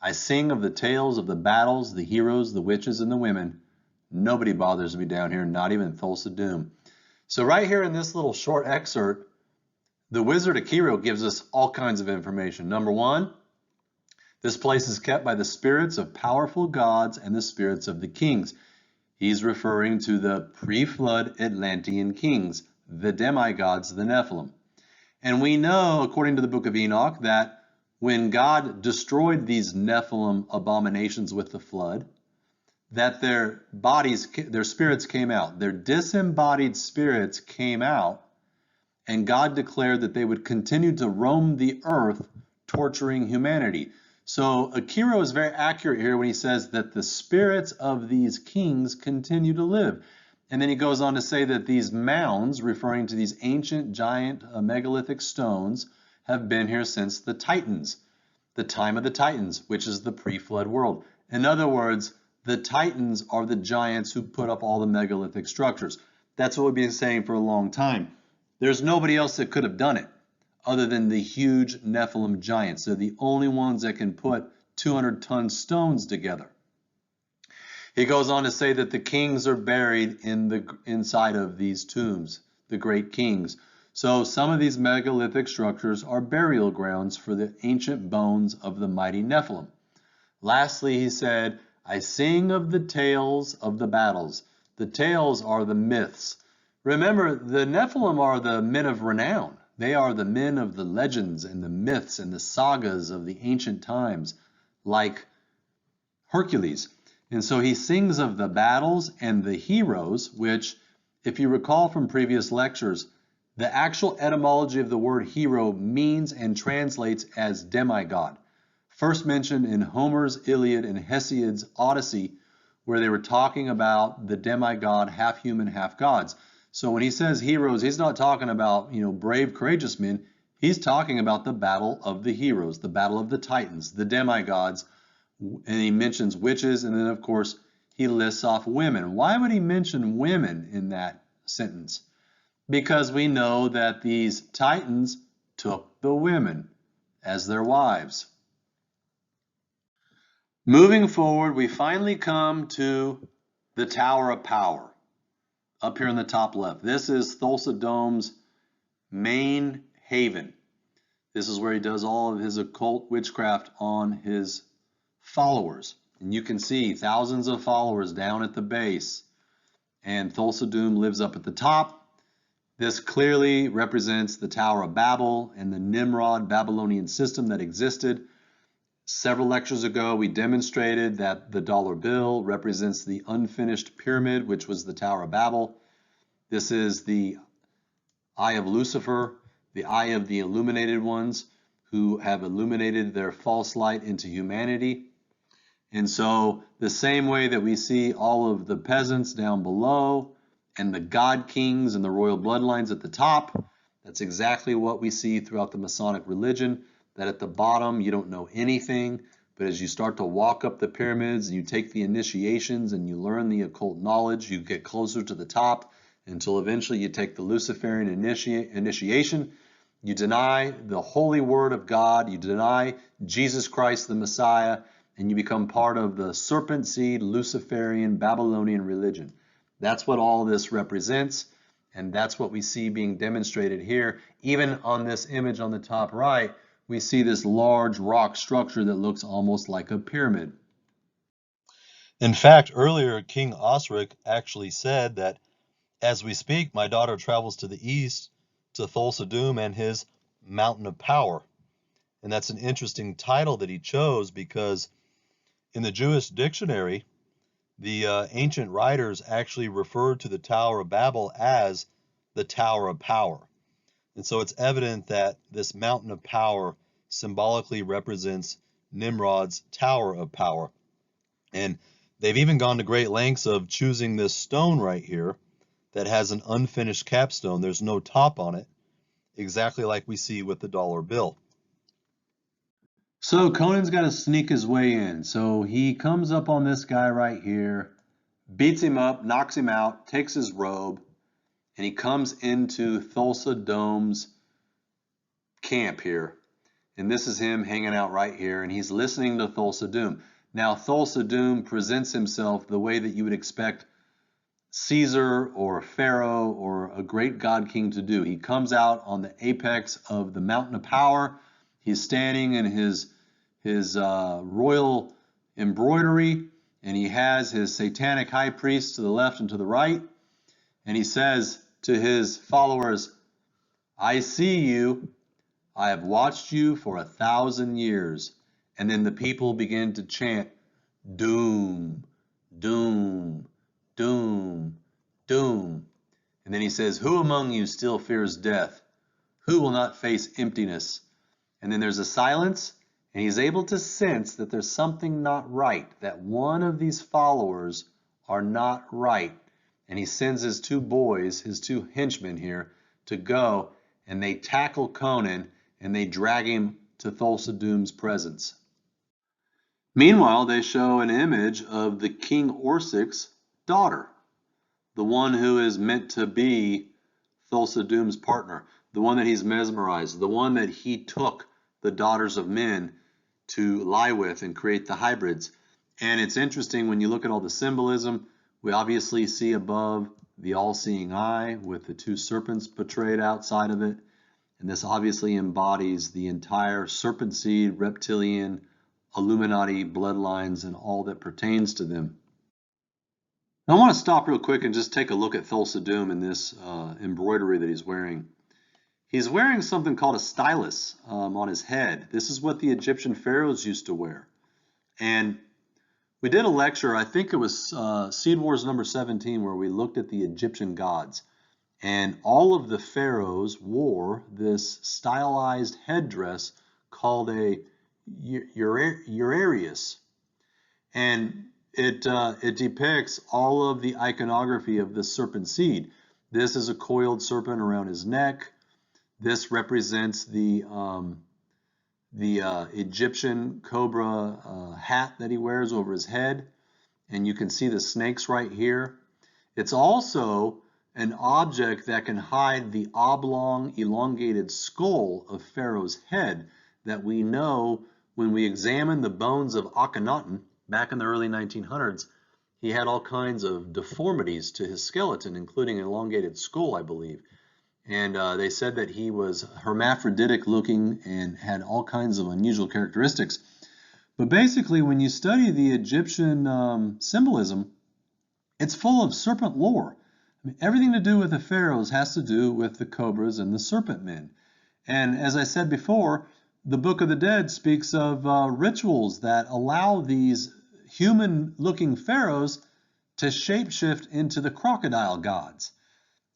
I sing of the tales of the battles, the heroes, the witches, and the women. Nobody bothers me down here, not even Thulsa Doom. So right here in this little short excerpt, the wizard Akiro gives us all kinds of information. Number one, this place is kept by the spirits of powerful gods and the spirits of the kings. He's referring to the pre-flood Atlantean kings, the demi-gods, the Nephilim. And we know, according to the book of Enoch, that when God destroyed these Nephilim abominations with the flood, that their bodies, their spirits came out. Their disembodied spirits came out, and God declared that they would continue to roam the earth, torturing humanity. So Akiro is very accurate here when he says that the spirits of these kings continue to live. And then he goes on to say that these mounds, referring to these ancient giant megalithic stones, have been here since the Titans, the time of the Titans, which is the pre-flood world. In other words, the Titans are the giants who put up all the megalithic structures. That's what we've been saying for a long time. There's nobody else that could have done it other than the huge Nephilim giants. They're the only ones that can put 200-ton stones together. He goes on to say that the kings are buried inside of these tombs, the great kings. So some of these megalithic structures are burial grounds for the ancient bones of the mighty Nephilim. Lastly, he said, I sing of the tales of the battles. The tales are the myths. Remember, the Nephilim are the men of renown. They are the men of the legends and the myths and the sagas of the ancient times, like Hercules. And so he sings of the battles and the heroes, which, if you recall from previous lectures, the actual etymology of the word hero means and translates as demigod. First mentioned in Homer's Iliad and Hesiod's Odyssey, where they were talking about the demigod, half human, half gods. So when he says heroes, he's not talking about, brave, courageous men. He's talking about the battle of the heroes, the battle of the Titans, the demigods. And he mentions witches, and then, of course, he lists off women. Why would he mention women in that sentence? Because we know that these Titans took the women as their wives. Moving forward, we finally come to the Tower of Power, up here in the top left. This is Thulsa Doom's main haven. This is where he does all of his occult witchcraft on his followers. And you can see thousands of followers down at the base. And Thulsa Doom lives up at the top. This clearly represents the Tower of Babel and the Nimrod Babylonian system that existed. Several lectures ago, we demonstrated that the dollar bill represents the unfinished pyramid, which was the Tower of Babel. This is the eye of Lucifer, the eye of the illuminated ones who have illuminated their false light into humanity. And so the same way that we see all of the peasants down below and the god kings and the royal bloodlines at the top, that's exactly what we see throughout the Masonic religion. That at the bottom you don't know anything, but as you start to walk up the pyramids and you take the initiations and you learn the occult knowledge, you get closer to the top until eventually you take the Luciferian initiation. You deny the holy word of God, you deny Jesus Christ the Messiah, and you become part of the serpent seed Luciferian Babylonian religion. That's what all this represents, and that's what we see being demonstrated here. Even on this image on the top right, we see this large rock structure that looks almost like a pyramid. In fact, earlier, King Osric actually said that, as we speak, my daughter travels to the east to Thulsa Doom and his Mountain of Power. And that's an interesting title that he chose because in the Jewish dictionary, the ancient writers actually referred to the Tower of Babel as the Tower of Power. And so it's evident that this Mountain of Power symbolically represents Nimrod's Tower of Power. And they've even gone to great lengths of choosing this stone right here that has an unfinished capstone. There's no top on it, exactly like we see with the dollar bill. So Conan's got to sneak his way in. So he comes up on this guy right here, beats him up, knocks him out, takes his robe, and he comes into Thulsa Dome's camp here. And this is him hanging out right here, and he's listening to Thulsa Doom. Now, Thulsa Doom presents himself the way that you would expect Caesar or Pharaoh or a great god king to do. He comes out on the apex of the mountain of power. He's standing in his royal embroidery, and he has his satanic high priest to the left and to the right. And he says to his followers, "I see you. I have watched you for 1,000 years." And then the people begin to chant, "Doom, doom, doom, doom." And then he says, "Who among you still fears death? Who will not face emptiness?" And then there's a silence, and he's able to sense that there's something not right, that one of these followers are not right. And he sends his two boys, his two henchmen here, to go, and they tackle Conan, and they drag him to Thulsa Doom's presence. Meanwhile, they show an image of the King Orsic's daughter, the one who is meant to be Thulsa Doom's partner, the one that he's mesmerized, the one that he took the daughters of men to lie with and create the hybrids. And it's interesting when you look at all the symbolism. We obviously see above the all-seeing eye with the two serpents portrayed outside of it. And this obviously embodies the entire serpent seed, reptilian, Illuminati bloodlines and all that pertains to them. Now, I want to stop real quick and just take a look at Thulsa Doom in this embroidery that he's wearing. He's wearing something called a stylus on his head. This is what the Egyptian pharaohs used to wear. And we did a lecture, I think it was Seed Wars number 17, where we looked at the Egyptian gods. And all of the pharaohs wore this stylized headdress called a Urarius. And it depicts all of the iconography of the serpent seed. This is a coiled serpent around his neck. This represents the Egyptian cobra hat that he wears over his head. And you can see the snakes right here. It's also an object that can hide the oblong, elongated skull of Pharaoh's head that we know when we examine the bones of Akhenaten back in the early 1900s. He had all kinds of deformities to his skeleton, including an elongated skull, I believe. And they said that he was hermaphroditic looking and had all kinds of unusual characteristics. But basically, when you study the Egyptian symbolism, it's full of serpent lore. I mean, everything to do with the pharaohs has to do with the cobras and the serpent men. And as I said before, the Book of the Dead speaks of rituals that allow these human-looking pharaohs to shapeshift into the crocodile gods.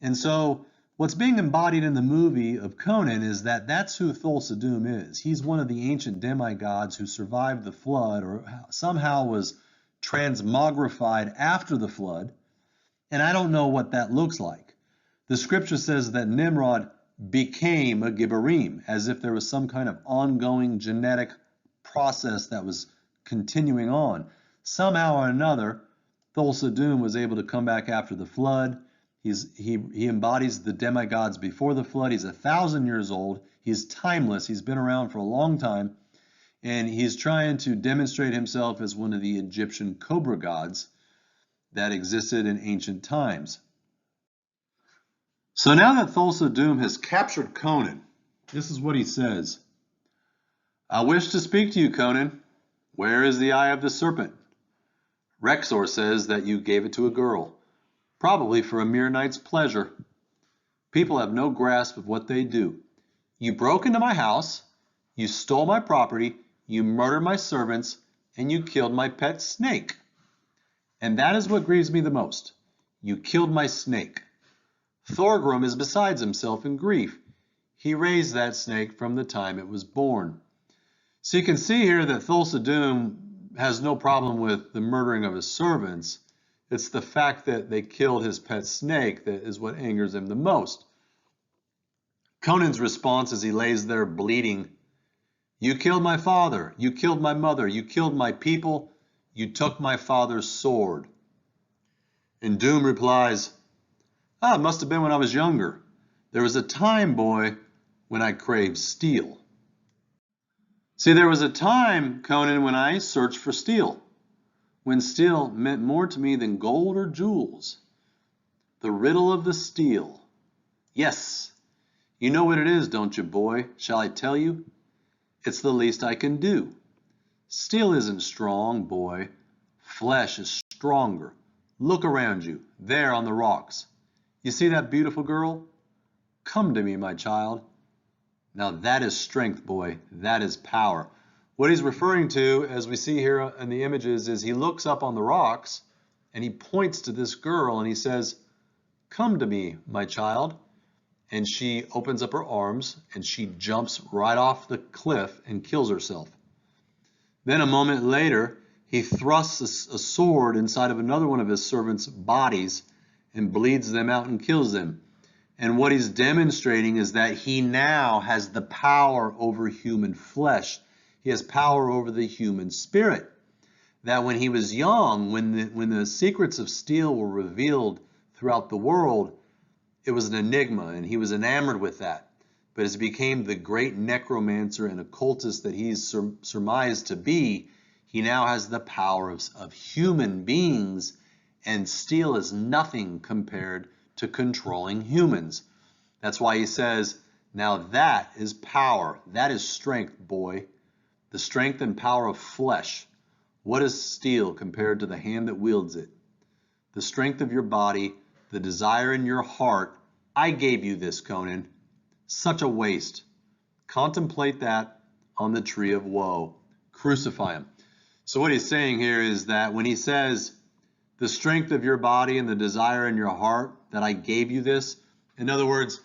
And so what's being embodied in the movie of Conan is that that's who Thulsa Doom is. He's one of the ancient demi-gods who survived the flood or somehow was transmogrified after the flood. And I don't know what that looks like. The scripture says that Nimrod became a Gibborim, as if there was some kind of ongoing genetic process that was continuing on. Somehow or another, Thulsa Doom was able to come back after the flood. He embodies the demigods before the flood. He's 1,000 years old. He's timeless. He's been around for a long time. And he's trying to demonstrate himself as one of the Egyptian cobra gods that existed in ancient times. So now that Thulsa Doom has captured Conan, this is what he says. "I wish to speak to you, Conan. Where is the eye of the serpent? Rexor says that you gave it to a girl, probably for a mere night's pleasure. People have no grasp of what they do. You broke into my house, you stole my property, you murdered my servants, and you killed my pet snake. And that is what grieves me the most. You killed my snake. Thorgrim is besides himself in grief. He raised that snake from the time it was born." So you can see here that Thulsa Doom has no problem with the murdering of his servants. It's the fact that they killed his pet snake that is what angers him the most. Conan's response as he lays there bleeding, "You killed my father, you killed my mother, you killed my people, you took my father's sword." And Doom replies, "Ah, it must have been when I was younger. There was a time, boy, when I craved steel." See, there was a time, Conan, when I searched for steel, when steel meant more to me than gold or jewels. The riddle of the steel. Yes, you know what it is, don't you, boy? Shall I tell you? It's the least I can do. Steel isn't strong, boy. Flesh is stronger. Look around you, there on the rocks. You see that beautiful girl? Come to me, my child. Now that is strength, boy. That is power. What he's referring to, as we see here in the images, is he looks up on the rocks and he points to this girl and he says, "Come to me, my child." And she opens up her arms and she jumps right off the cliff and kills herself. Then a moment later, he thrusts a sword inside of another one of his servants' bodies and bleeds them out and kills them. And what he's demonstrating is that he now has the power over human flesh. He has power over the human spirit. That when he was young, when the secrets of steel were revealed throughout the world, it was an enigma, and he was enamored with that. But as he became the great necromancer and occultist that he's surmised to be, he now has the power of human beings, and steel is nothing compared to controlling humans. That's why he says, now that is power. That is strength, boy. The strength and power of flesh. What is steel compared to the hand that wields it? The strength of your body, the desire in your heart. I gave you this, Conan. Such a waste. Contemplate that on the Tree of Woe. Crucify him. So what he's saying here is that when he says, the strength of your body and the desire in your heart, that I gave you this, in other words,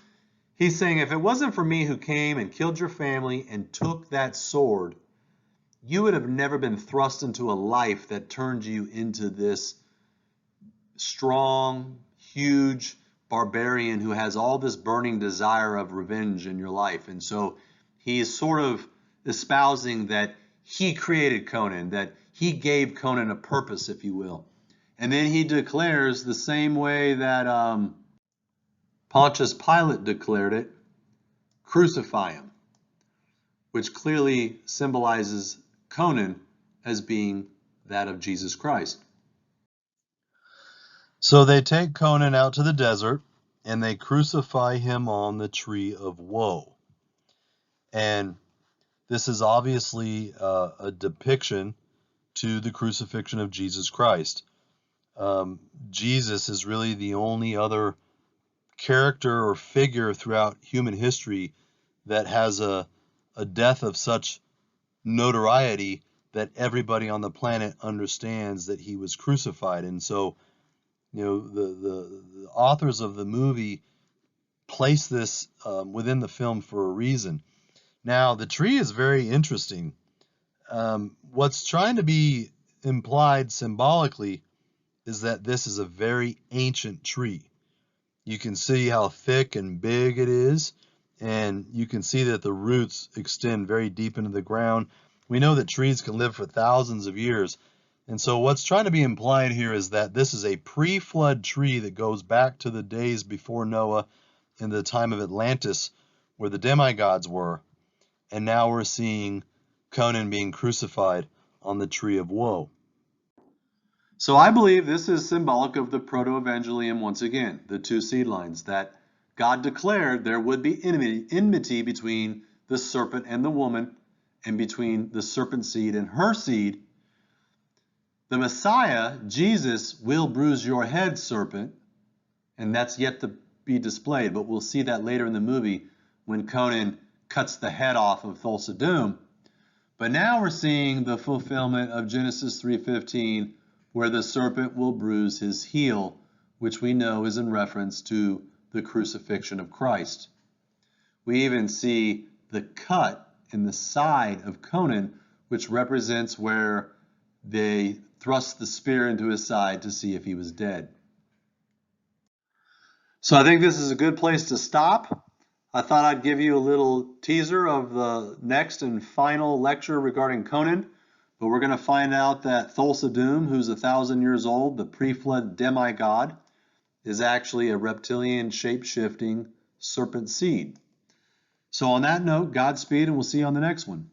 he's saying, if it wasn't for me who came and killed your family and took that sword, you would have never been thrust into a life that turned you into this strong, huge barbarian who has all this burning desire of revenge in your life. And so he is sort of espousing that he created Conan, that he gave Conan a purpose, if you will. And then he declares the same way that Pontius Pilate declared it, crucify him, which clearly symbolizes Conan as being that of Jesus Christ. So they take Conan out to the desert and they crucify him on the Tree of Woe. And this is obviously a depiction to the crucifixion of Jesus Christ. Jesus is really the only other character or figure throughout human history that has a death of such notoriety that everybody on the planet understands that he was crucified. And so, you know, the authors of the movie place this within the film for a reason. Now, the tree is very interesting. What's trying to be implied symbolically is that this is a very ancient tree. You can see how thick and big it is, and you can see that the roots extend very deep into the ground. We know that trees can live for thousands of years, and so what's trying to be implied here is that this is a pre-flood tree that goes back to the days before Noah in the time of Atlantis, where the demi-gods were, and now we're seeing Conan being crucified on the Tree of Woe. So I believe this is symbolic of the proto-evangelium once again, the two seed lines, that God declared there would be enmity between the serpent and the woman, and between the serpent seed and her seed. The Messiah, Jesus, will bruise your head, serpent, and that's yet to be displayed, but we'll see that later in the movie when Conan cuts the head off of Thulsa Doom. But now we're seeing the fulfillment of Genesis 3:15, where the serpent will bruise his heel, which we know is in reference to the crucifixion of Christ. We even see the cut in the side of Conan, which represents where they thrust the spear into his side to see if he was dead. So I think this is a good place to stop. I thought I'd give you a little teaser of the next and final lecture regarding Conan, but we're going to find out that Thulsa Doom, who's 1,000 years old, the pre-flood demi-god, is actually a reptilian shape-shifting serpent seed. So on that note, Godspeed, and we'll see you on the next one.